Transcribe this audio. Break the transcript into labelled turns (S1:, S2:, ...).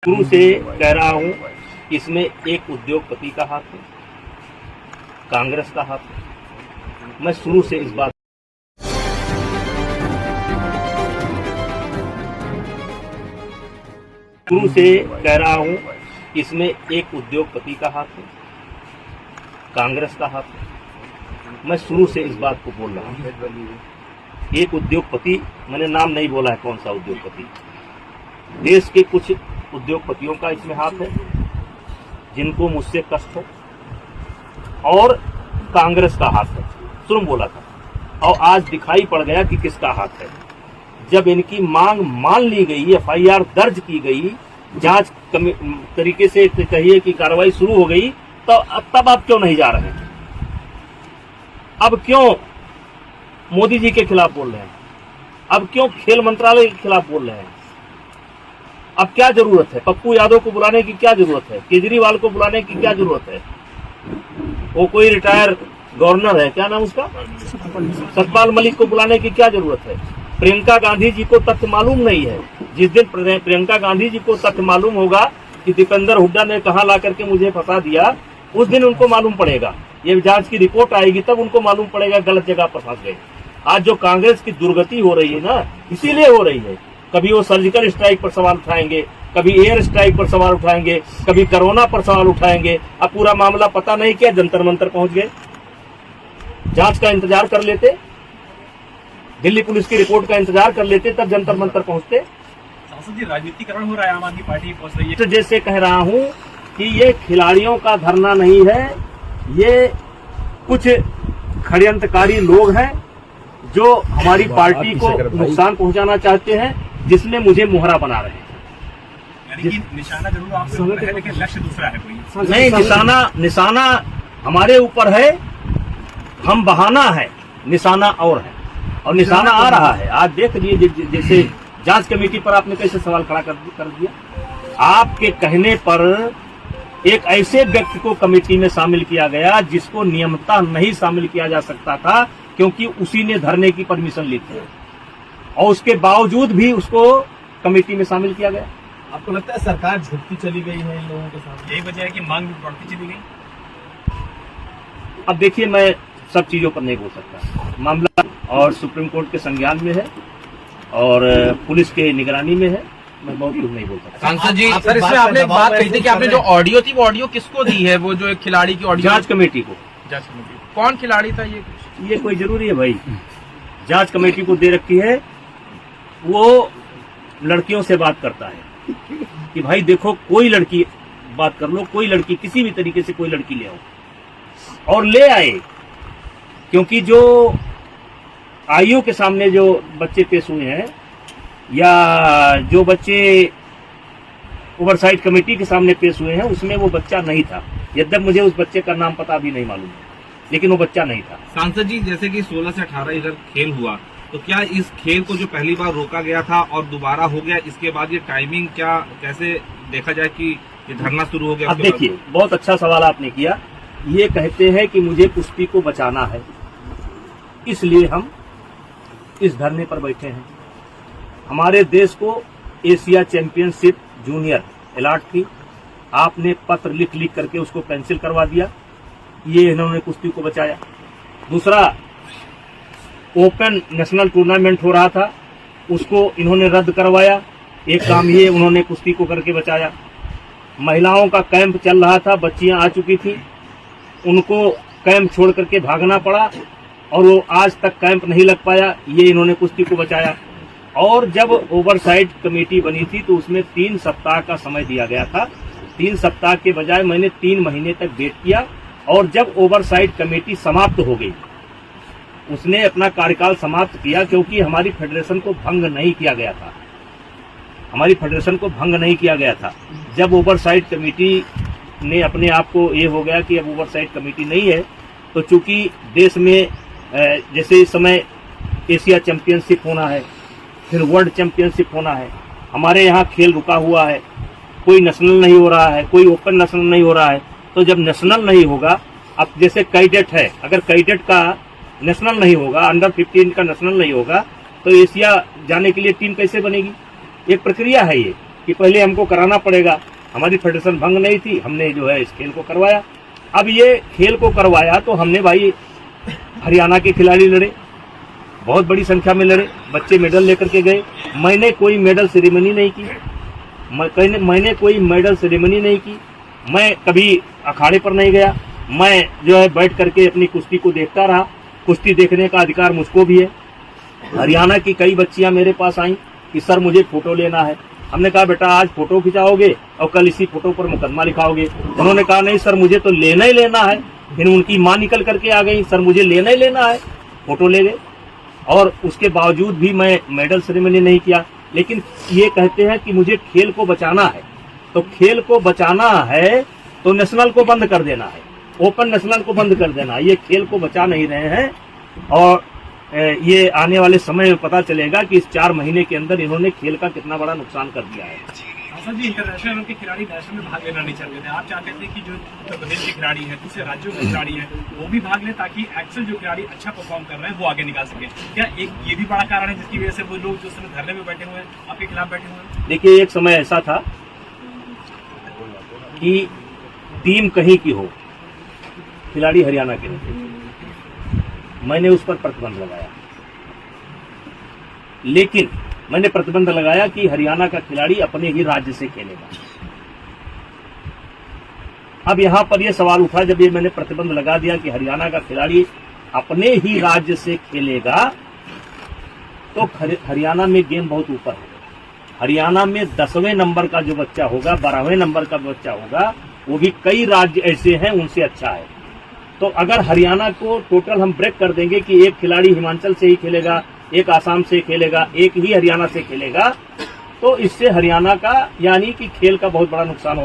S1: शुरू से कह रहा हूं कि इसमें एक उद्योगपति का हाथ है, कांग्रेस का हाथ है। मैं शुरू से इस बात शुरू से कह रहा हूं कि इसमें एक उद्योगपति का हाथ है, कांग्रेस का हाथ है। मैं शुरू से इस बात को बोल रहा हूं। एक उद्योगपति, मैंने नाम नहीं बोला है कौन सा उद्योगपति, देश के कुछ उद्योगपतियों का इसमें हाथ है जिनको मुझसे कष्ट है, और कांग्रेस का हाथ है। शुरू बोला था और आज दिखाई पड़ गया कि किसका हाथ है। जब इनकी मांग मान ली गई, एफआईआर दर्ज की गई, जांच तरीके से कहिए कि कार्रवाई शुरू हो गई, तो तब आप क्यों नहीं जा रहे हैं? अब क्यों मोदी जी के खिलाफ बोल रहे हैं? अब क्यों खेल मंत्रालय के खिलाफ बोल रहे हैं? अब क्या जरूरत है? पप्पू यादव को बुलाने की क्या जरूरत है? केजरीवाल को बुलाने की क्या जरूरत है? वो कोई रिटायर गवर्नर है, क्या नाम उसका, सतपाल मलिक को बुलाने की क्या जरूरत है? प्रियंका गांधी जी को तथ्य मालूम नहीं है। जिस दिन प्रियंका गांधी जी को तथ्य मालूम होगा कि दीपेंद्र हुड्डा ने कहां ला करके मुझे फंसा दिया, उस दिन उनको मालूम पड़ेगा। ये जांच की रिपोर्ट आएगी तब उनको मालूम पड़ेगा गलत जगह पर फंस गए। आज जो कांग्रेस की दुर्गति हो रही है ना, इसीलिए हो रही है। कभी वो सर्जिकल स्ट्राइक पर सवाल उठाएंगे, कभी एयर स्ट्राइक पर सवाल उठाएंगे, कभी कोरोना पर सवाल उठाएंगे। अब पूरा मामला पता नहीं क्या जंतर मंतर पहुंच गए। जांच का इंतजार कर लेते, दिल्ली पुलिस की रिपोर्ट का इंतजार कर लेते, तब जंतर मंतर पहुंचते।
S2: सांसद जी, राजनीतिकरण हो रहा है, आम आदमी पार्टी पहुंच रही है।
S1: तो जैसे कह रहा हूं कि ये खिलाड़ियों का धरना नहीं है, ये कुछ षड्यंत्रकारी लोग हैं जो हमारी पार्टी को नुकसान पहुंचाना चाहते हैं, जिसमें मुझे मुहरा बना रहे हैं।
S2: निशाना जरूर आपसे ऊपर है, लेकिन लक्ष्य दूसरा है कोई
S1: नहीं। निशाना हमारे ऊपर है, हम बहाना है, निशाना और है, और निशाना आ रहा है। आज देख लीजिए, जैसे जांच कमेटी पर आपने कैसे सवाल खड़ा कर दिया। आपके कहने पर एक ऐसे व्यक्ति को कमेटी में शामिल किया गया जिसको नियमतः नहीं शामिल किया जा सकता था, क्योंकि उसी ने धरने की परमिशन ली थी, और उसके बावजूद भी उसको कमेटी में शामिल किया गया।
S2: आपको लगता है सरकार झुकती चली गई है इन लोगों के साथ? यही वजह है कि मांग बढ़ती चली गई।
S1: अब देखिए, मैं सब चीजों पर नहीं बोल सकता। मामला और सुप्रीम कोर्ट के संज्ञान में है और पुलिस के निगरानी में है, मैं बहुत कुछ नहीं बोल सकता।
S3: सांसद जी, सर इसमें आपने एक बात कही थी कि आपने जो ऑडियो थी वो ऑडियो किसको दी है? वो जो एक खिलाड़ी की ऑडियो,
S1: जांच कमेटी को।
S3: जांच कमेटी कौन खिलाड़ी था
S1: ये कोई जरूरी है भाई? जांच कमेटी को दे रखी है। वो लड़कियों से बात करता है कि भाई देखो, कोई लड़की बात कर लो, कोई लड़की किसी भी तरीके से कोई लड़की ले आओ, और ले आए। क्योंकि जो आईओ के सामने जो बच्चे पेश हुए हैं, या जो बच्चे ओवरसाइट कमेटी के सामने पेश हुए हैं, उसमें वो बच्चा नहीं था। यद्यप मुझे उस बच्चे का नाम पता भी नहीं मालूम है, लेकिन वो बच्चा नहीं था।
S3: सांसद जी, जैसे कि 16 से 18 इधर खेल हुआ, तो क्या इस खेल को जो पहली बार रोका गया था और दोबारा हो गया, इसके बाद ये टाइमिंग क्या कैसे देखा जाए कि ये धरना शुरू हो गया?
S1: अब देखिए, बहुत अच्छा सवाल आपने किया। ये कहते हैं कि मुझे कुश्ती को बचाना है, इसलिए हम इस धरने पर बैठे हैं। हमारे देश को एशिया चैंपियनशिप जूनियर अलॉट थी, आपने पत्र लिख लिख करके उसको कैंसिल करवा दिया। ये इन्होंने कुश्ती को बचाया। दूसरा, ओपन नेशनल टूर्नामेंट हो रहा था, उसको इन्होंने रद्द करवाया। एक काम ये उन्होंने कुश्ती को करके बचाया। महिलाओं का कैंप चल रहा था, बच्चियां आ चुकी थी, उनको कैंप छोड़ करके भागना पड़ा, और वो आज तक कैंप नहीं लग पाया। ये इन्होंने कुश्ती को बचाया। और जब ओवरसाइट कमेटी बनी थी तो उसमें 3 सप्ताह का समय दिया गया था। 3 सप्ताह के बजाय मैंने 3 महीने तक वेट किया, और जब ओवरसाइट कमेटी समाप्त हो गई, उसने अपना कार्यकाल समाप्त किया, क्योंकि हमारी फेडरेशन को भंग नहीं किया गया था। हमारी फेडरेशन को भंग नहीं किया गया था। जब ओवरसाइट कमेटी ने अपने आप को ये हो गया कि अब ओवरसाइट कमेटी नहीं है, तो चूंकि देश में जैसे इस समय एशिया चैंपियनशिप होना है, फिर वर्ल्ड चैंपियनशिप होना है, हमारे यहाँ खेल रुका हुआ है, कोई नेशनल नहीं हो रहा है, कोई ओपन नेशनल नहीं हो रहा है। तो जब नेशनल नहीं होगा, अब जैसे कैडेट है, अगर कैडेट का नेशनल नहीं होगा, अंडर 15 का नेशनल नहीं होगा, तो एशिया जाने के लिए टीम कैसे बनेगी? एक प्रक्रिया है ये। कि पहले हमको कराना पड़ेगा, हमारी फेडरेशन भंग नहीं थी, हमने जो है इस खेल को करवाया। अब ये खेल को करवाया तो हमने भाई हरियाणा के खिलाड़ी लड़े, बहुत बड़ी संख्या में लड़े, बच्चे मेडल लेकर के गए। मैंने कोई मेडल सेरेमनी नहीं की, मैंने कोई मेडल सेरेमनी नहीं की, मैं कभी अखाड़े पर नहीं गया, मैं जो है बैठ करके अपनी कुश्ती को देखता रहा। कुश्ती देखने का अधिकार मुझको भी है। हरियाणा की कई बच्चियां मेरे पास आई कि सर मुझे फोटो लेना है। हमने कहा बेटा आज फोटो खिंचाओगे और कल इसी फोटो पर मुकदमा लिखाओगे। उन्होंने कहा नहीं सर मुझे तो लेना ही लेना है। फिर उनकी मां निकल करके आ गई, सर मुझे लेना ही लेना है, फोटो ले गए। और उसके बावजूद भी मैं मेडल सेरेमनी नहीं किया। लेकिन ये कहते हैं कि मुझे खेल को बचाना है, तो खेल को बचाना है तो नेशनल को बंद कर देना है, ओपन नेशनल को बंद कर देना है। ये खेल को बचा नहीं रहे हैं और ये आने वाले समय में पता चलेगा कि इस 4 महीने के अंदर इन्होंने खेल का कितना बड़ा नुकसान कर दिया है।
S2: सर जी, इंटरनेशनल के खिलाड़ी नेशनल में भाग लेना नहीं चाह रहे थे। आप चाहते थे कि जो उत्तर प्रदेश के खिलाड़ी हैं, दूसरे राज्यों के खिलाड़ी हैं, वो भी भाग लें ताकि एक्चुअल जो खिलाड़ी अच्छा परफॉर्म कर रहे हैं वो आगे निकाल सके। क्या एक ये भी बड़ा कारण है जिसकी वजह से वो लोग जो समय धरने में बैठे हुए हैं, आपके खिलाफ बैठे हुए हैं?
S1: देखिए एक समय ऐसा था कि टीम कहीं की हो, खिलाड़ी हरियाणा के नहीं थे, मैंने उस पर प्रतिबंध लगाया। लेकिन मैंने प्रतिबंध लगाया कि हरियाणा का खिलाड़ी अपने ही राज्य से खेलेगा। अब यहां पर यह सवाल उठा जब ये मैंने प्रतिबंध लगा दिया कि हरियाणा का खिलाड़ी अपने ही राज्य से खेलेगा, तो हरियाणा में गेम बहुत ऊपर है। हरियाणा में 10वें नंबर का जो बच्चा होगा, 12वें नंबर का बच्चा होगा, वो भी कई राज्य ऐसे हैं उनसे अच्छा है। तो अगर हरियाणा को टोटल हम ब्रेक कर देंगे कि एक खिलाड़ी हिमाचल से ही खेलेगा, एक आसाम से खेलेगा, एक ही हरियाणा से खेलेगा, तो इससे हरियाणा का यानी कि खेल का बहुत बड़ा नुकसान हो